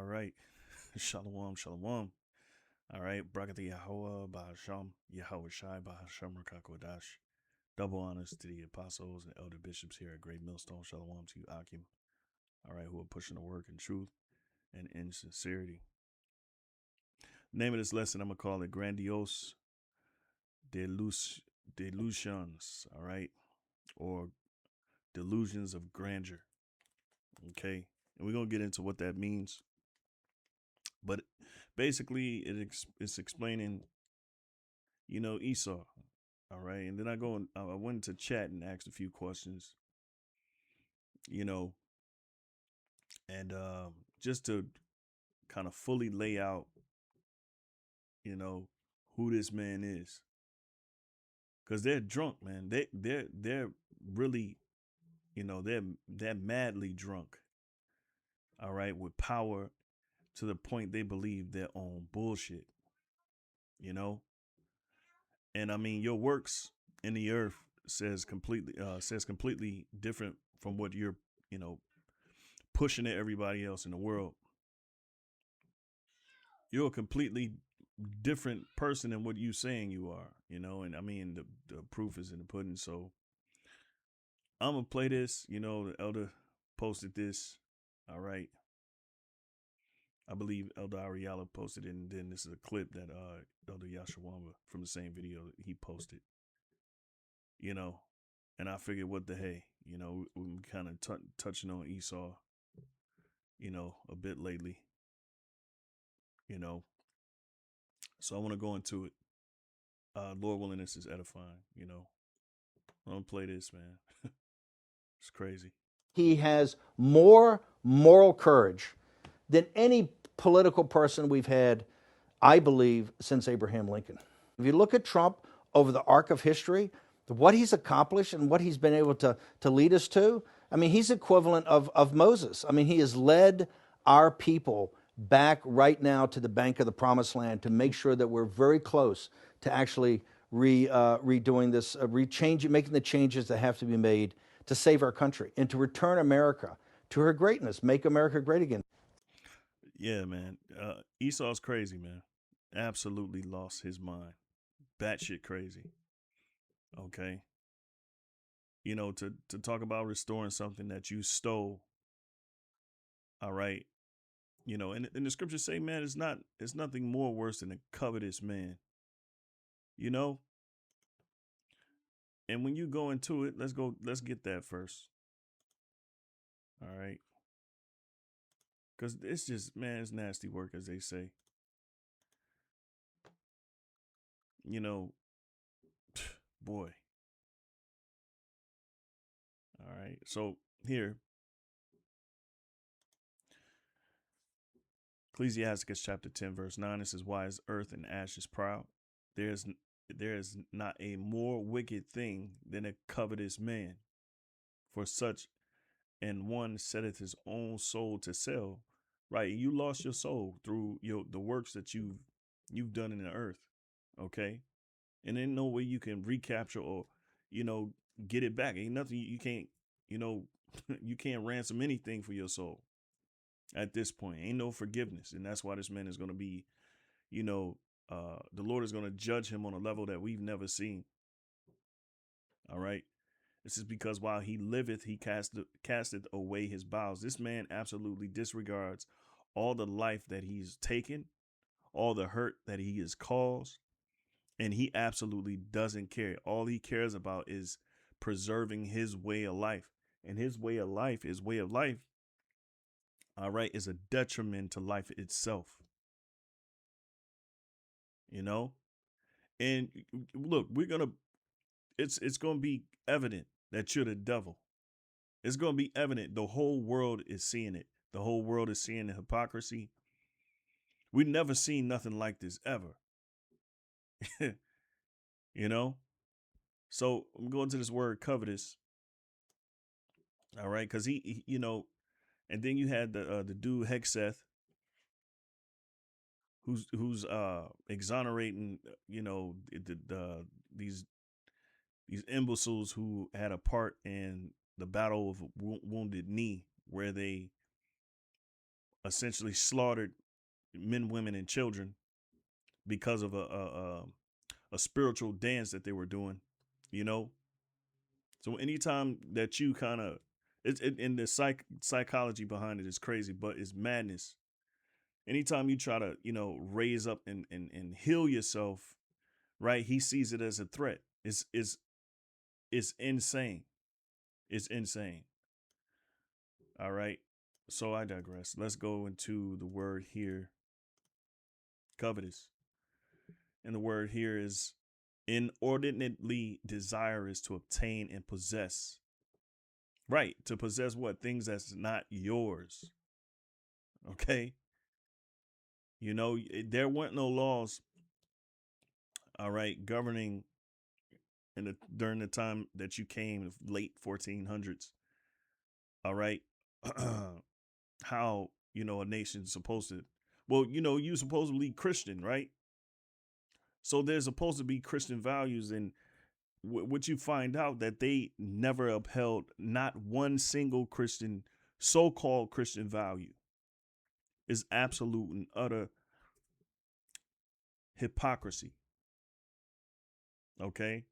All right. Shalom, shalom. All right. Brakati Yahweh, Bahasham, Yahweh Shai, Bahasham, Rakakwadash. Double honors to the apostles and elder bishops here at Great Millstone. Shalom to you, Akim. All right. Who are pushing the work in truth and in sincerity. Name of this lesson, I'm going to call it Grandiose Delusions. All right. Or Delusions of Grandeur. Okay. And we're going to get into what that means. But basically, it's explaining, Esau. All right. And then I went into chat and asked a few questions, you know, and just to kind of fully lay out, you know, who this man is. Because they're drunk, man. They're really, they're madly drunk. All right. With power to the point they believe their own bullshit, you know. And I mean, your works in the earth says completely different from what you're, you know, pushing at everybody else in the world. You're a completely different person than what you saying you are, and I mean the proof is in the pudding. So I'm gonna play this. The elder posted this. All right. I believe Elder Ariala posted it, and then this is a clip that Elder Yashawamba from the same video he posted. You know, and I figured, what the hey, we're kind of touching on Esau, a bit lately, you know. So I want to go into it. Lord willing, this is edifying, I'm gonna play this, man. It's crazy. He has more moral courage than any political person we've had, I believe, since Abraham Lincoln. If you look at Trump over the arc of history, what he's accomplished and what he's been able to lead us to, I mean, he's equivalent of Moses. I mean, he has led our people back right now to the bank of the promised land to make sure that we're very close to actually redoing this, making the changes that have to be made to save our country and to return America to her greatness, make America great again. Yeah, man. Esau's crazy, man. Absolutely lost his mind. Batshit crazy. Okay. To talk about restoring something that you stole. All right. And the scriptures say, man, it's nothing more worse than a covetous man. You know? And when you go into it, let's get that first. All right. Because it's just, man, it's nasty work, as they say. You know, boy. All right. So here, Ecclesiasticus chapter 10, verse 9, it says, why is earth and ashes proud? There is not a more wicked thing than a covetous man. For such and one setteth his own soul to sell. Right. You lost your soul through the works that you've done in the earth. Okay. And ain't no way you can recapture or, get it back. Ain't nothing you can't, you can't ransom anything for your soul at this point. Ain't no forgiveness. And that's why this man is going to be, the Lord is going to judge him on a level that we've never seen. All right. This is because while he liveth, he casteth away his bowels. This man absolutely disregards all the life that he's taken, all the hurt that he has caused, and he absolutely doesn't care. All he cares about is preserving his way of life. And his way of life, all right, is a detriment to life itself. And look, it's gonna be evident that you're the devil. It's gonna be evident. The whole world is seeing it. The whole world is seeing the hypocrisy. We've never seen nothing like this ever. So I'm going to this word covetous. All right, because he, and then you had the dude Hexeth, who's exonerating, these imbeciles who had a part in the battle of Wounded Knee, where they essentially slaughtered men, women, and children because of a spiritual dance that they were doing, you know. So anytime that you kind of in the psychology behind it is crazy, but it's madness. Anytime you try to, raise up and heal yourself, right? He sees it as a threat. It's insane. It's insane. All right. So I digress. Let's go into the word here, covetous. And the word here is inordinately desirous to obtain and possess. Right. To possess what? Things that's not yours. Okay. There weren't no laws, all right, governing during the time that you came, late 1400s. All right. How, a nation's supposed to, well, you supposedly Christian, right? So there's supposed to be Christian values, and what you find out that they never upheld not one single Christian, so-called Christian value, is absolute and utter hypocrisy. Okay.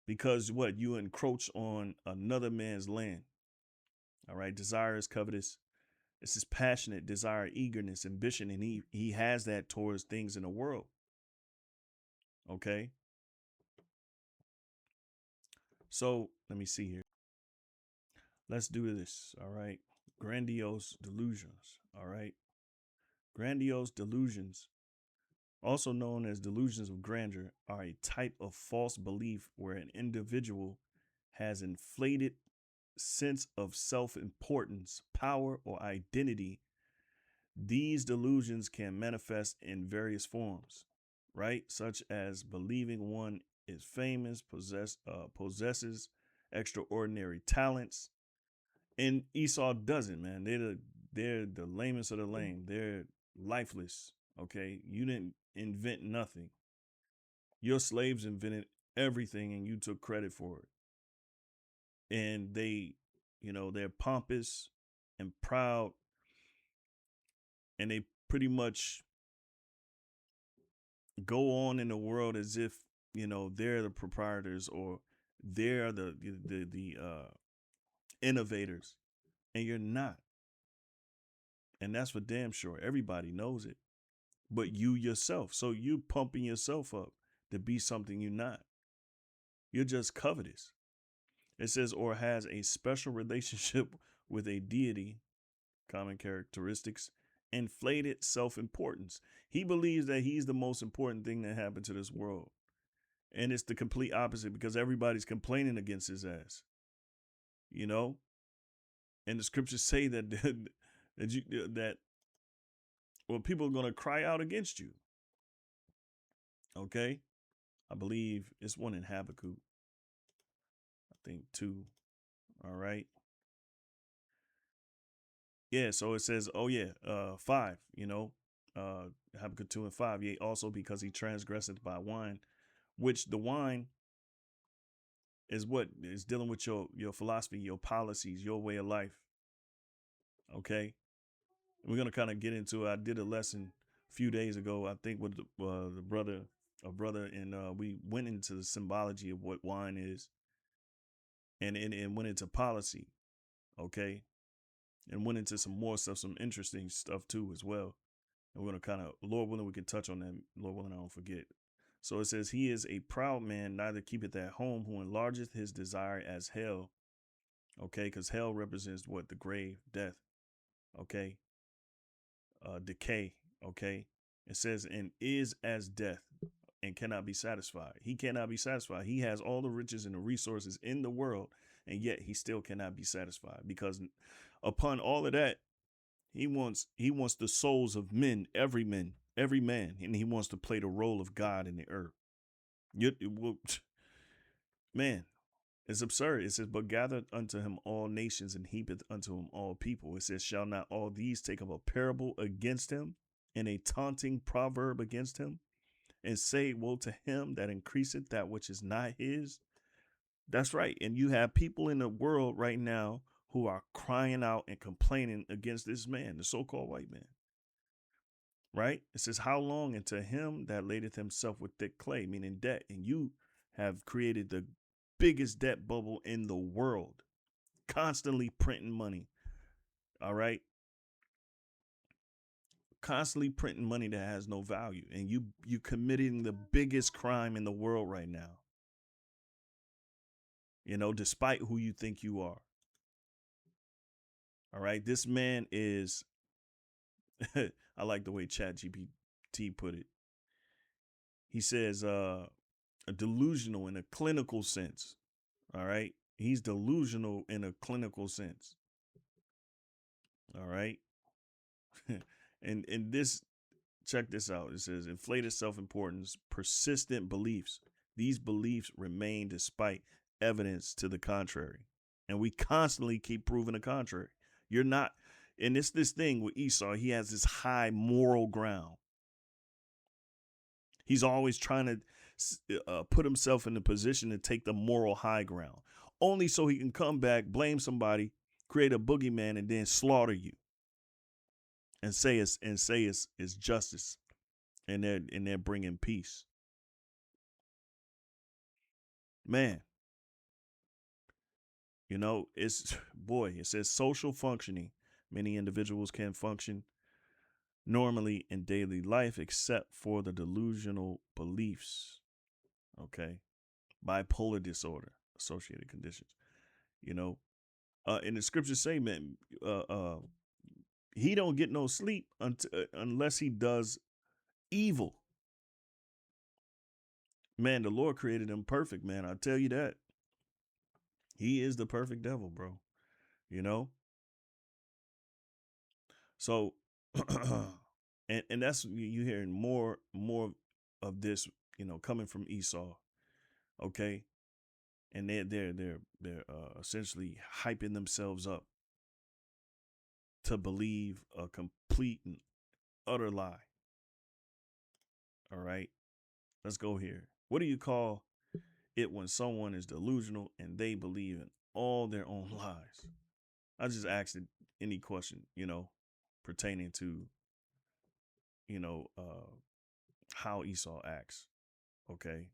Because what? You encroach on another man's land. All right. Desire is covetous. It's his passionate desire, eagerness, ambition, and he has that towards things in the world. Okay. So let me see here. Let's do this. All right. Grandiose delusions. All right. Grandiose delusions, also known as delusions of grandeur, are a type of false belief where an individual has inflated sense of self-importance, power, or identity. These delusions can manifest in various forms, right? Such as believing one is famous, possesses extraordinary talents. And Esau doesn't, man. They're the lamest of the lame. They're lifeless. Okay. You didn't invent nothing. Your slaves invented everything and you took credit for it. And they're pompous and proud, and they pretty much go on in the world as if, they're the proprietors, or they're the innovators, and you're not. And that's for damn sure. Everybody knows it, but you yourself. So you pumping yourself up to be something you're not. You're just covetous. It says, or has a special relationship with a deity, common characteristics, inflated self-importance. He believes that he's the most important thing that happened to this world. And it's the complete opposite, because everybody's complaining against his ass. And the scriptures say that that people are going to cry out against you. Okay? I believe it's one in Habakkuk. I think 2. All right. Yeah, so it says, 5, Habakkuk 2 and 5. Yea, also because he transgresseth by wine, which the wine is what is dealing with your philosophy, your policies, your way of life. Okay. We're going to kind of get into it. I did a lesson a few days ago, I think, with the brother, and we went into the symbology of what wine is, and went into policy. Okay. And went into some more stuff, some interesting stuff too as well. And we're going to kind of, Lord willing, we can touch on that. Lord willing, I don't forget. So it says, he is a proud man, neither keepeth at home, who enlargeth his desire as hell. Okay, because hell represents what? The grave, death. Okay. Decay. Okay. It says, and is as death, and cannot be satisfied. He cannot be satisfied. He has all the riches and the resources in the world, and yet he still cannot be satisfied, because upon all of that, he wants the souls of men, every man, and he wants to play the role of God in the earth. Man, it's absurd. It says, but gathered unto him all nations, and heapeth unto him all people. It says, shall not all these take up a parable against him, and a taunting proverb against him, and say, woe to him that increaseth that which is not his? That's right. And you have people in the world right now who are crying out and complaining against this man, the so-called white man. Right? It says, how long? And to him that ladeth himself with thick clay, meaning debt. And you have created the biggest debt bubble in the world, constantly printing money. All right. Constantly printing money that has no value. And you committing the biggest crime in the world right now. Despite who you think you are. All right. This man is, I like the way ChatGPT put it. He says, delusional in a clinical sense. All right. He's delusional in a clinical sense. All right. and this, check this out. It says inflated self-importance, persistent beliefs. These beliefs remain despite evidence to the contrary. And we constantly keep proving the contrary. You're not, and it's this thing with Esau, he has this high moral ground. He's always trying to put himself in the position to take the moral high ground, only so he can come back, blame somebody, create a boogeyman, and then slaughter you, and say it's justice, and they're bringing peace. Man, it says social functioning. Many individuals can function normally in daily life except for the delusional beliefs. Okay, bipolar disorder, associated conditions. In the scriptures say, man, he don't get no sleep unless he does evil. Man, the Lord created him perfect, man. I tell you that. He is the perfect devil, bro. You know? So and that's you hearing more of this, coming from Esau. Okay? And they're essentially hyping themselves up to believe a complete and utter lie. All right? Let's go here. What do you call it when someone is delusional and they believe in all their own lies? I just asked it any question, pertaining to, how Esau acts. Okay.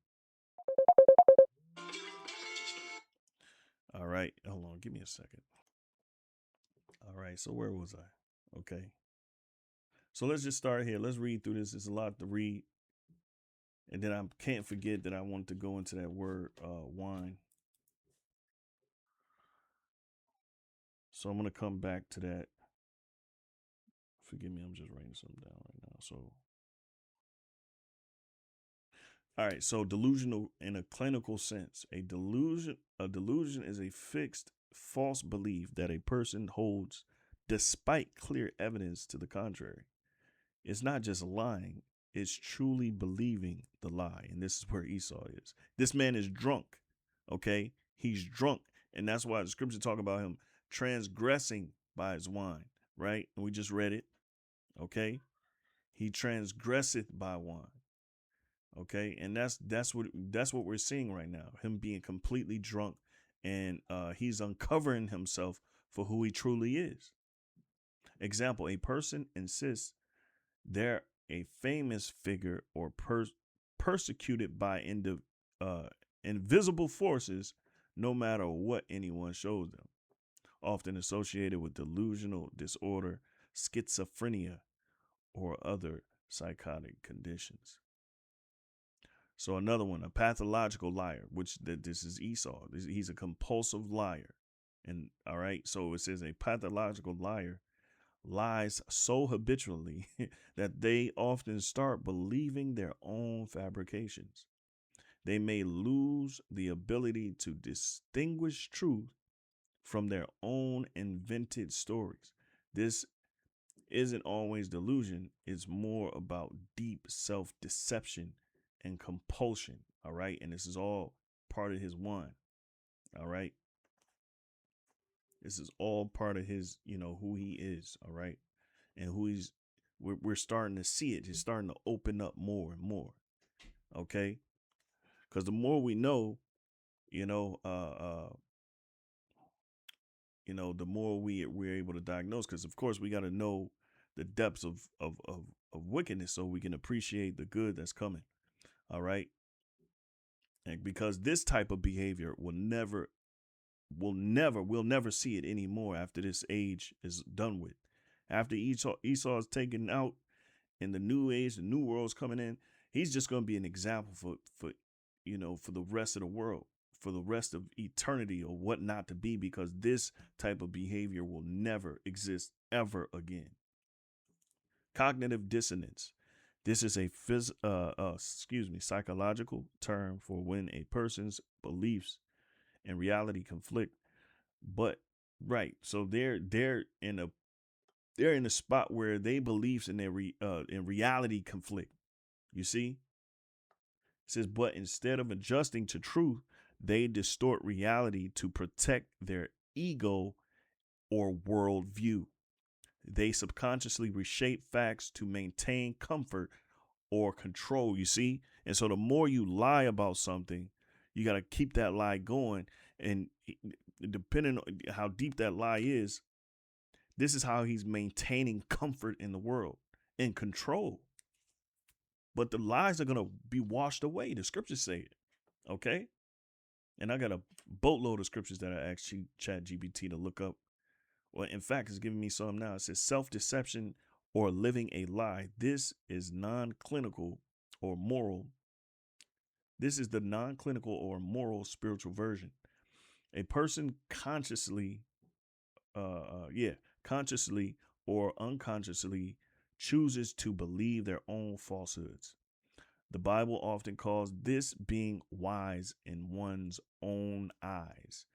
All right. Hold on. Give me a second. All right. So where was I? Okay. So let's just start here. Let's read through this. There's a lot to read. And then I can't forget that I wanted to go into that word, wine. So I'm going to come back to that. Forgive me. I'm just writing something down right now. So, all right. So delusional in a clinical sense, a delusion is a fixed false belief that a person holds despite clear evidence to the contrary. It's not just lying, it's truly believing the lie. And this is where Esau is. This man is drunk. Okay. He's drunk. And that's why the scripture talk about him transgressing by his wine. Right. And we just read it. Okay. He transgresseth by wine. Okay. And that's what we're seeing right now. Him being completely drunk, and he's uncovering himself for who he truly is. Example, a person insists they're a famous figure or persecuted by invisible forces, no matter what anyone shows them, often associated with delusional disorder, schizophrenia, or other psychotic conditions. So another one, a pathological liar, which this is Esau. He's a compulsive liar. And all right, so it says a pathological liar lies so habitually that they often start believing their own fabrications. They may lose the ability to distinguish truth from their own invented stories. This isn't always delusion, it's more about deep self-deception and compulsion. All right. And this is all part of his wine. All right. This is all part of his, who he is. All right. And we're starting to see it. It's starting to open up more and more. Okay. Because the more we know, the more we're able to diagnose, because of course we got to know the depths of wickedness so we can appreciate the good that's coming. All right. And because this type of behavior we'll never see it anymore after this age is done with. After Esau is taken out and the new age, the new world's coming in, he's just going to be an example for the rest of the world, for the rest of eternity, or what not to be, because this type of behavior will never exist ever again. Cognitive dissonance. This is a psychological term for when a person's beliefs and reality conflict. But right, so they're in a spot where they beliefs and in reality conflict. You see, it says, but instead of adjusting to truth, they distort reality to protect their ego or worldview. They subconsciously reshape facts to maintain comfort or control, you see? And so the more you lie about something, you got to keep that lie going. And depending on how deep that lie is, this is how he's maintaining comfort in the world and control. But the lies are going to be washed away. The scriptures say it. Okay? And I got a boatload of scriptures that I asked ChatGPT to look up. Well, in fact, it's giving me some now. It says self-deception or living a lie. This is non-clinical or moral. This is the non-clinical or moral spiritual version. A person consciously or unconsciously chooses to believe their own falsehoods. The Bible often calls this being wise in one's own eyes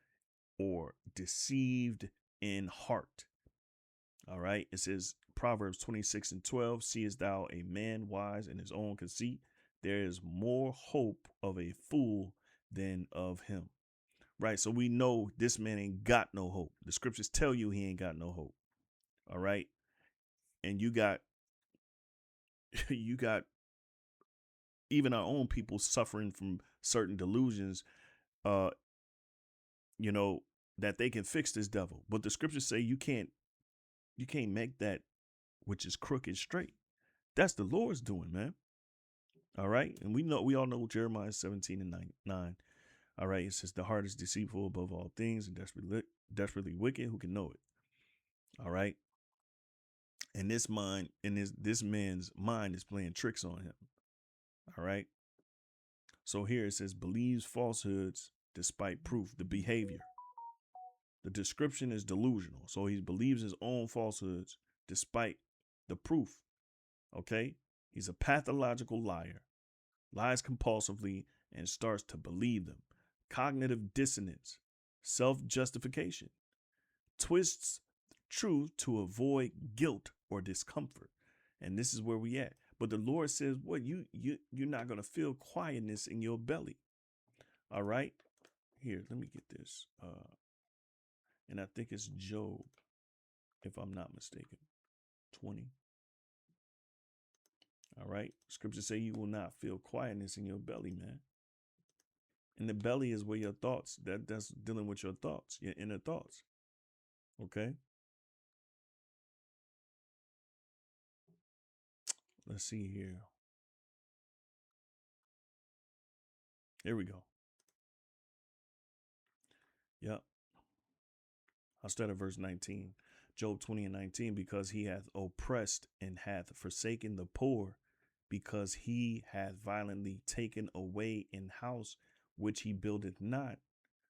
or deceived in heart. All right. It says Proverbs 26:12, seest thou a man wise in his own conceit? There is more hope of a fool than of him. Right. So we know this man ain't got no hope. The scriptures tell you he ain't got no hope. All right. And you got you got even our own people suffering from certain delusions, uh, that they can fix this devil. But the scriptures say you can't make that which is crooked straight. That's the Lord's doing, man. All right. And we all know Jeremiah 17:9. All right. It says the heart is deceitful above all things and desperately wicked. Who can know it? All right. And this man's mind is playing tricks on him. All right. So here it says believes falsehoods despite proof, the behavior. The description is delusional. So he believes his own falsehoods despite the proof. Okay. He's a pathological liar, lies compulsively, and starts to believe them. Cognitive dissonance, self-justification, twists truth to avoid guilt or discomfort. And this is where we at. But the Lord says, what you're not going to feel quietness in your belly. All right. Here, let me get this. And I think it's Job, if I'm not mistaken. 20. All right. Scriptures say you will not feel quietness in your belly, man. And the belly is where your thoughts, that's dealing with your thoughts, your inner thoughts. Okay. Let's see here. Here we go. Yep. I'll start at verse 19. Job 20:19, because he hath oppressed and hath forsaken the poor, because he hath violently taken away in house which he buildeth not.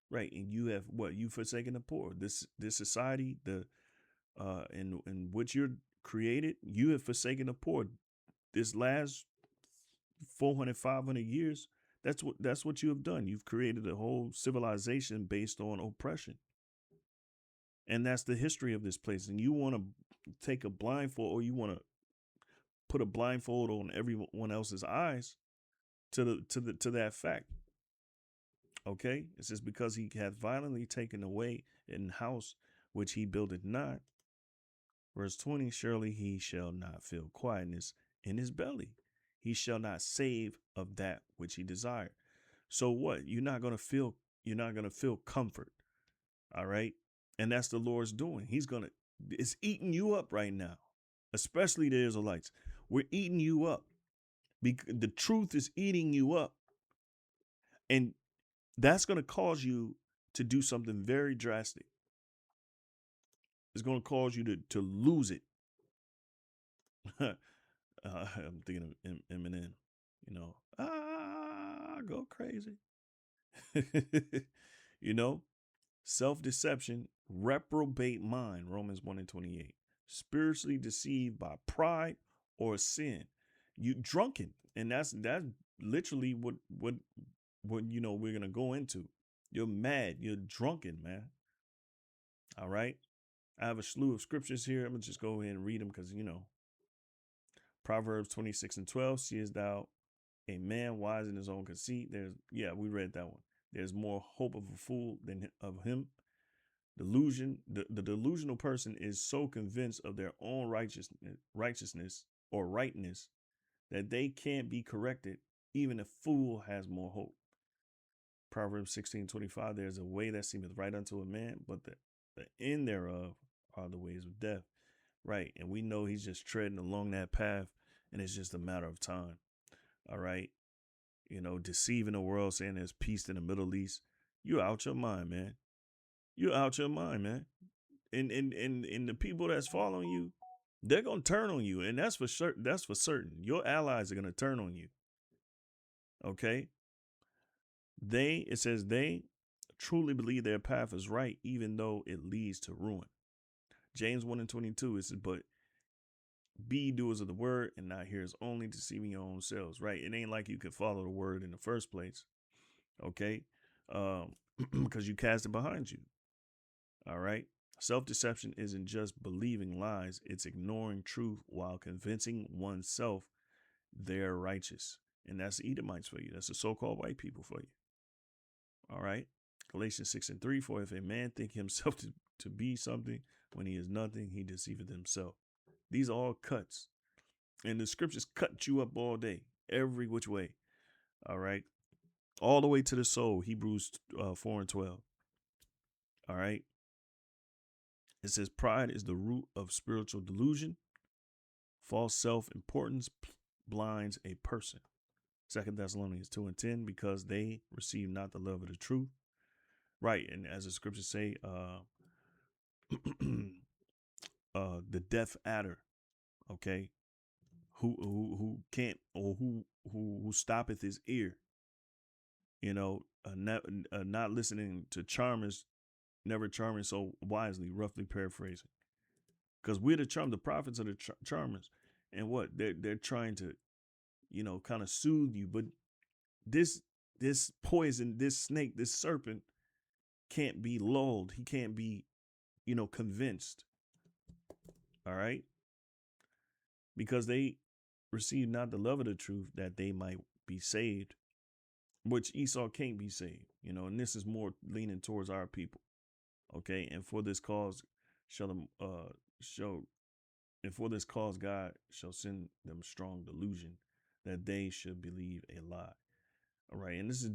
Right. And you have what? You forsaken the poor. This society, in which you're created, you have forsaken the poor. This last 400, 500 years, that's what you have done. You've created a whole civilization based on oppression. And that's the history of this place. And you want to take a blindfold, or you want to put a blindfold on everyone else's eyes to that fact. Okay? It says, because he hath violently taken away in house which he buildeth not. Verse 20, surely he shall not feel quietness in his belly. He shall not save of that which he desired. So what? You're not going to feel comfort. All right. And that's the Lord's doing. It's eating you up right now, especially the Israelites. We're eating you up. The truth is eating you up. And that's going to cause you to do something very drastic. It's going to cause you to lose it. I'm thinking of Eminem, go crazy. you know, self-deception, reprobate mind, Romans 1:28. Spiritually deceived by pride or sin. You drunken. And that's literally what we're gonna go into. You're mad, you're drunken, man. All right. I have a slew of scriptures here. I'm gonna just go ahead and read them because Proverbs 26:12, seest thou a man wise in his own conceit? We read that one. There's more hope of a fool than of him. The delusional person is so convinced of their own righteousness or rightness that they can't be corrected. Even a fool has more hope. Proverbs 16:25, there's a way that seemeth right unto a man, but the end thereof are the ways of death. Right. And we know he's just treading along that path, and it's just a matter of time. All right. Deceiving the world, saying there's peace in the Middle East. You're out your mind, man. You're out your mind, man. And the people that's following you, they're gonna turn on you, and that's for sure. That's for certain. Your allies are gonna turn on you. Okay. It says they truly believe their path is right, even though it leads to ruin. James 1:22, it says, but be doers of the word and not hearers only, deceiving your own selves. Right. It ain't like you could follow the word in the first place. Okay. Because you cast it behind you. All right. Self-deception isn't just believing lies. It's ignoring truth while convincing oneself they're righteous. And that's the Edomites for you. That's the so-called white people for you. All right. Galatians 6:3, for if a man think himself to be something when he is nothing, he deceiveth himself. These are all cuts. And the scriptures cut you up all day, every which way. All right. All the way to the soul, Hebrews 4:12. All right. It says pride is the root of spiritual delusion. False self-importance blinds a person. 2 Thessalonians 2:10, because they receive not the love of the truth. Right. And as the scriptures say, the deaf adder, okay, who can't, or who stoppeth his ear, not listening to charmers, never charming so wisely, roughly paraphrasing. Because we're the prophets are the charmers, and what they're trying to, kind of soothe you. But this poison, this snake, this serpent can't be lulled. He can't be, convinced. All right, because they receive not the love of the truth that they might be saved, which Esau can't be saved. And this is more leaning towards our people. Okay, and for this cause God shall send them strong delusion that they should believe a lie. All right, and this is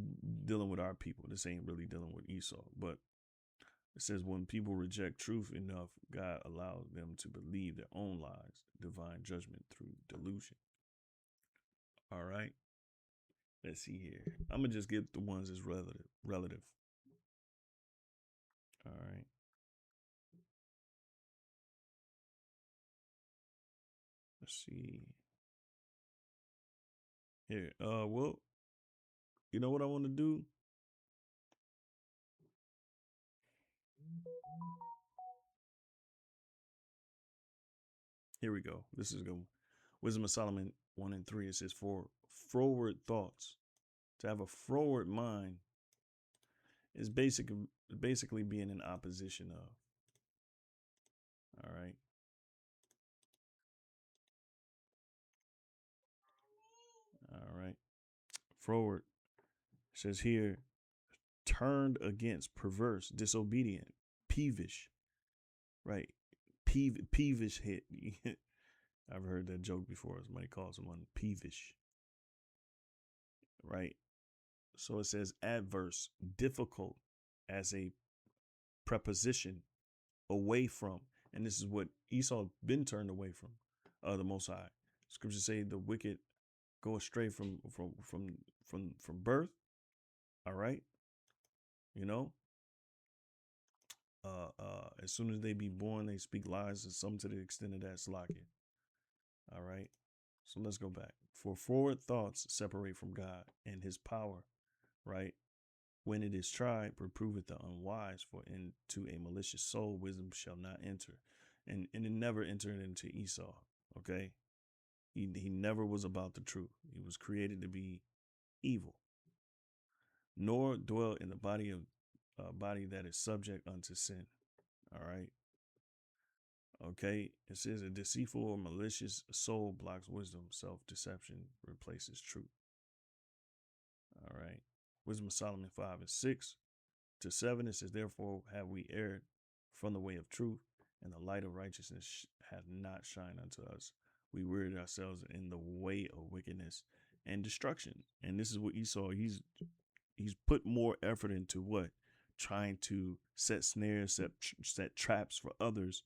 dealing with our people. This ain't really dealing with Esau, but it says when people reject truth enough, God allows them to believe their own lies, divine judgment through delusion. All right, let's see here. I'm gonna just get the ones that's relative. All right. Let's see here. Well, you know what I want to do? Here we go. This is good. Wisdom of Solomon 1:3. It says, for froward thoughts. To have a froward mind is basically being in opposition of. All right. All right. Froward says here, turned against, perverse, disobedient, peevish. Right. Peevish hit. I've heard that joke before. Somebody calls someone peevish. Right. So it says adverse, difficult as a preposition, away from. And this is what Esau been turned away from, the Most High. Scriptures say the wicked go astray from birth. All right, you know, as soon as they be born, they speak lies, and some to the extent of that slacking. All right, so let's go back. For forward thoughts separate from God and His power. Right, when it is tried, reproveth the unwise. For into a malicious soul wisdom shall not enter, and it never entered into Esau. Okay, he never was about the truth. He was created to be evil, nor dwell in the body that is subject unto sin. All right. Okay. It says a deceitful or malicious soul blocks wisdom. Self-deception replaces truth. All right. Wisdom of Solomon 5:6-7. It says, therefore have we erred from the way of truth, and the light of righteousness hath not shined unto us. We wearied ourselves in the way of wickedness and destruction. And this is what Esau, he's put more effort into what? Trying to set snares, set traps for others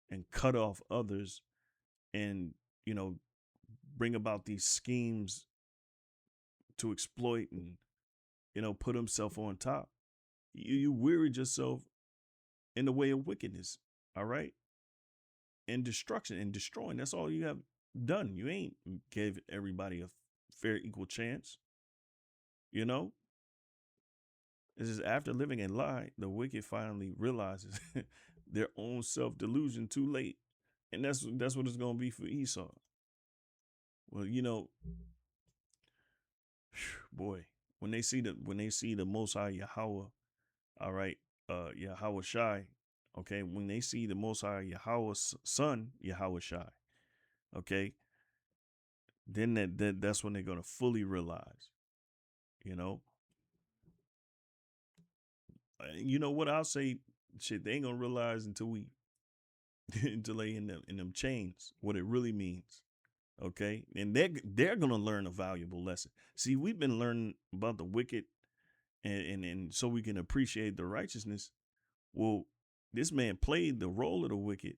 and cut off others, and, you know, bring about these schemes to exploit and, you know, put himself on top. You wearied yourself in the way of wickedness. All right. And destruction and destroying. That's all you have done. You ain't gave everybody a fair, equal chance. You know, this is after living a lie, the wicked finally realizes their own self-delusion too late. And that's what it's gonna be for Esau. Well, you know, boy, when they see the Most High Yahweh, all right, Yahweh Shai, okay, when they see the Most High Yahweh's son, Yahweh Shai, okay, then that's when they're gonna fully realize, you know. You know what I'll say? Shit, they ain't gonna realize until we until they in them chains what it really means. Okay, and they're gonna learn a valuable lesson. See, we've been learning about the wicked, and so we can appreciate the righteousness. Well, this man played the role of the wicked,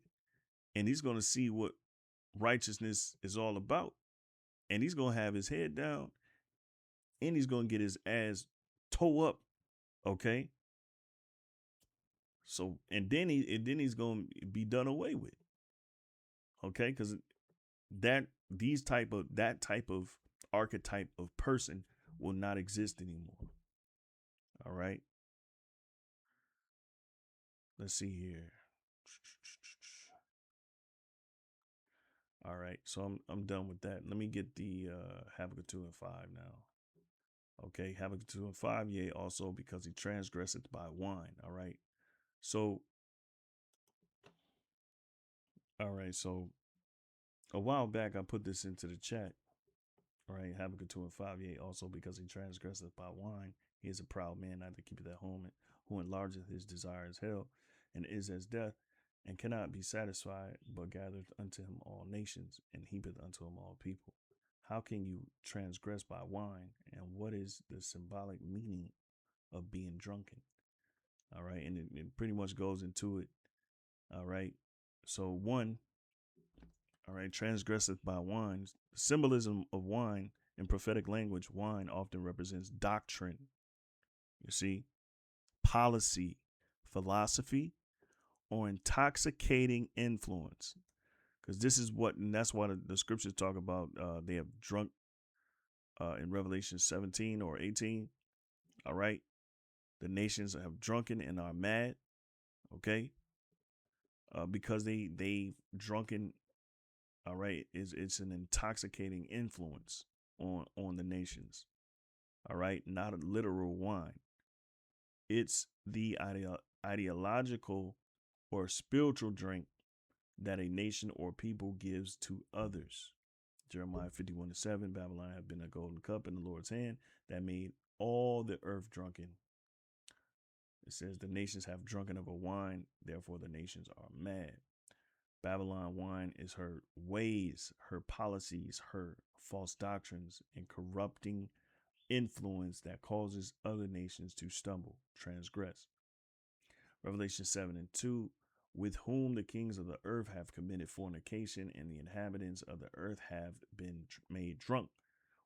and he's gonna see what righteousness is all about, and he's gonna have his head down, and he's gonna get his ass toe up. Okay, so and then he's gonna be done away with. Okay, because that type of archetype of person will not exist anymore. All right. Let's see here. All right. So I'm done with that. Let me get the Habakkuk 2 and 5 now. Okay, Habakkuk 2 and 5, yea, also because he transgresseth by wine. All right. So all right, so a while back I put this into the chat. All right, Habakkuk 2 and 5, yea, also because he transgresseth by wine, he is a proud man, not to keep at home, who enlargeth his desire as hell, and is as death, and cannot be satisfied, but gathereth unto him all nations, and heapeth unto him all people. How can you transgress by wine? And what is the symbolic meaning of being drunken? All right, and it pretty much goes into it. All right, so one, all right, transgresseth by wine. The symbolism of wine in prophetic language, wine often represents doctrine, you see, policy, philosophy, or intoxicating influence. Because this is what, and that's why the scriptures talk about they have drunk in Revelation 17 or 18. All right. The nations have drunken and are mad. Okay. Because they've drunken. All right. It's an intoxicating influence on the nations. All right. Not a literal wine. It's the ideological or spiritual drink that a nation or people gives to others. Jeremiah 51:7, Babylon had been a golden cup in the Lord's hand that made all the earth drunken. It says the nations have drunken of a wine, therefore the nations are mad. Babylon wine is her ways, her policies, her false doctrines, and corrupting influence that causes other nations to stumble, transgress. Revelation 7 and 2, with whom the kings of the earth have committed fornication, and the inhabitants of the earth have been made drunk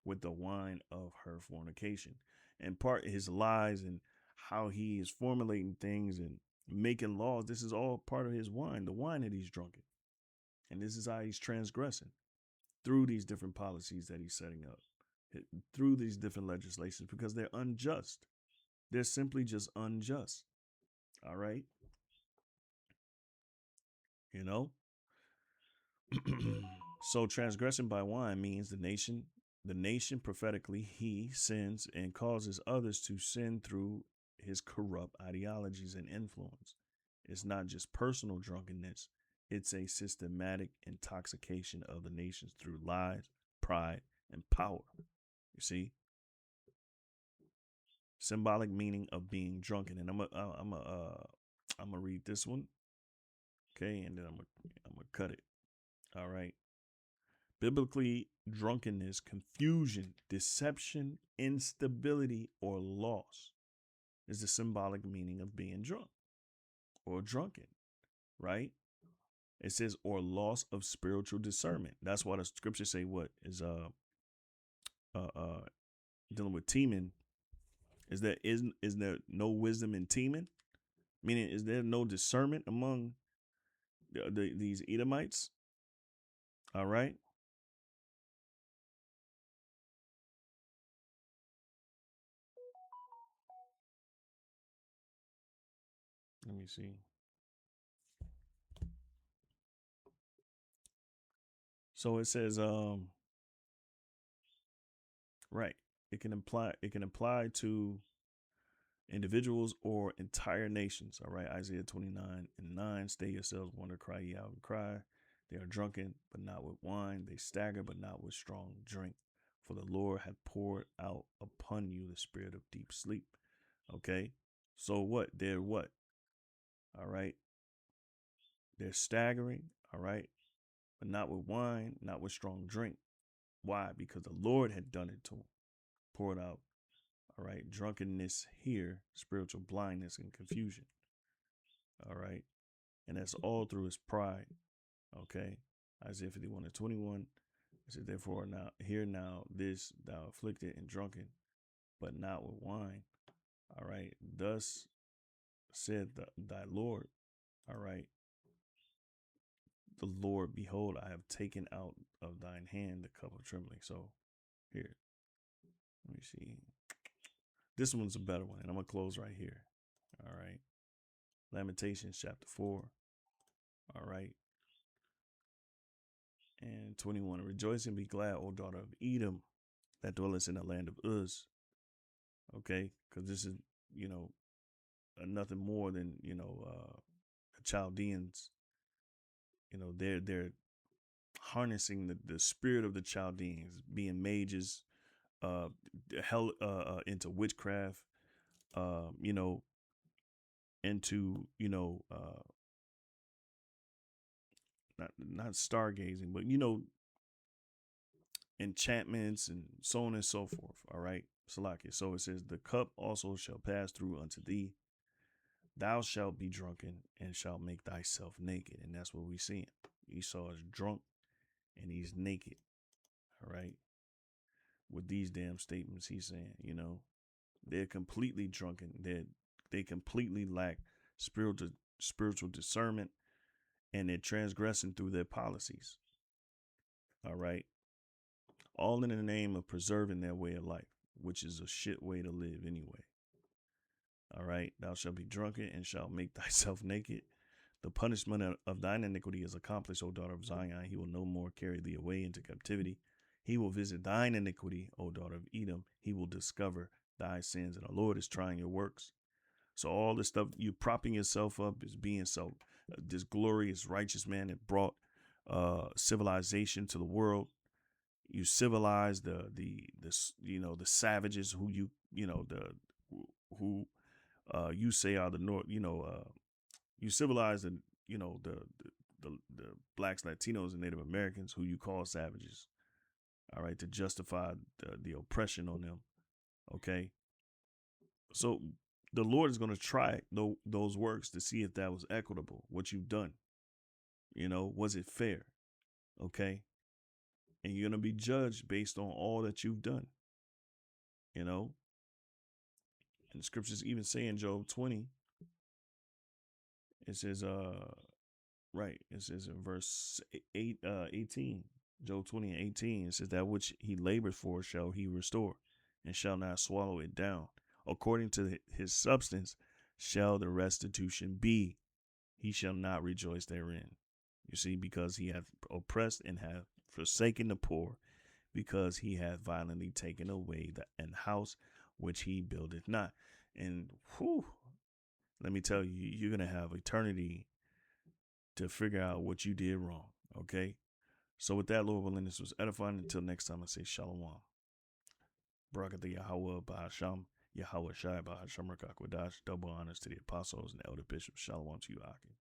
with the wine of her fornication. And part his lies and how he is formulating things and making laws, this is all part of his wine, the wine that he's drunken. And this is how he's transgressing through these different policies that he's setting up, through these different legislations, because they're unjust. They're simply just unjust. All right. You know? So transgression by wine means the nation prophetically, he sins and causes others to sin through his corrupt ideologies and influence. It's not just personal drunkenness, it's a systematic intoxication of the nations through lies, pride, and power. You see? Symbolic meaning of being drunken. And I'm gonna read this one. Okay, and then I'm gonna cut it. All right. Biblically, drunkenness, confusion, deception, instability, or loss is the symbolic meaning of being drunk or drunken, right? It says, or loss of spiritual discernment. That's why the scriptures say what is uh uh dealing with teeming. Is there no wisdom in teeming? Meaning, is there no discernment among these Edomites? All right. Let me see. So it says, right. It can apply to individuals or entire nations. All right. Isaiah 29:9. Stay yourselves, wonder, cry ye out and cry. They are drunken, but not with wine. They stagger, but not with strong drink. For the Lord hath poured out upon you the spirit of deep sleep. Okay. So what? They're what? All right. They're staggering. All right. But not with wine, not with strong drink. Why? Because the Lord had done it to them. Poured out. All right. Drunkenness here, spiritual blindness and confusion. All right. And that's all through his pride. Okay. Isaiah 51:21. It says, therefore, now hear now this, thou afflicted and drunken, but not with wine. All right. Thus said thy Lord. All right. The Lord, behold, I have taken out of thine hand the cup of trembling. So here, let me see. This one's a better one, and I'm going to close right here. All right. Lamentations chapter 4. All right. And 21. Rejoice and be glad, O daughter of Edom, that dwellest in the land of Uz. Okay. Because this is, nothing more than, the Chaldeans. They're harnessing the spirit of the Chaldeans, being mages, hell into witchcraft, into not stargazing, but enchantments and so on and so forth. All right, Salakia. So it says, the cup also shall pass through unto thee. Thou shalt be drunken and shalt make thyself naked. And that's what we seeing. Esau is drunk and he's naked. All right. With these damn statements, he's saying, they're completely drunken. They completely lack spiritual discernment, and they're transgressing through their policies. All right. All in the name of preserving their way of life, which is a shit way to live anyway. All right. Thou shalt be drunken and shalt make thyself naked. The punishment of thine iniquity is accomplished, O daughter of Zion. He will no more carry thee away into captivity. He will visit thine iniquity, O daughter of Edom. He will discover thy sins. And the Lord is trying your works. So all this stuff, you propping yourself up as being so this glorious righteous man that brought civilization to the world. You civilize the savages who you say are the North. You civilize the blacks, Latinos, and Native Americans who you call savages. All right, to justify the oppression on them. Okay, so the Lord is going to try those works to see if that was equitable, what you've done. Was it fair? Okay. And you're going to be judged based on all that you've done. You know, and the scriptures even say in Job 20, it says, right, it says in verse 18, Job 20 and 18, it says, that which he labored for shall he restore, and shall not swallow it down. According to his substance shall the restitution be. He shall not rejoice therein. You see, because he hath oppressed and hath forsaken the poor, because he hath violently taken away the house which he buildeth not. And let me tell you, you're going to have eternity to figure out what you did wrong. Okay. So with that, Lord willing, this was edifying. Until next time, I say shalom. Barakatah Yahweh Bahasham, Yahweh Shai Bahasham Rakakwadash. Double honors to the apostles and elder bishops. Shalom to you, Akim.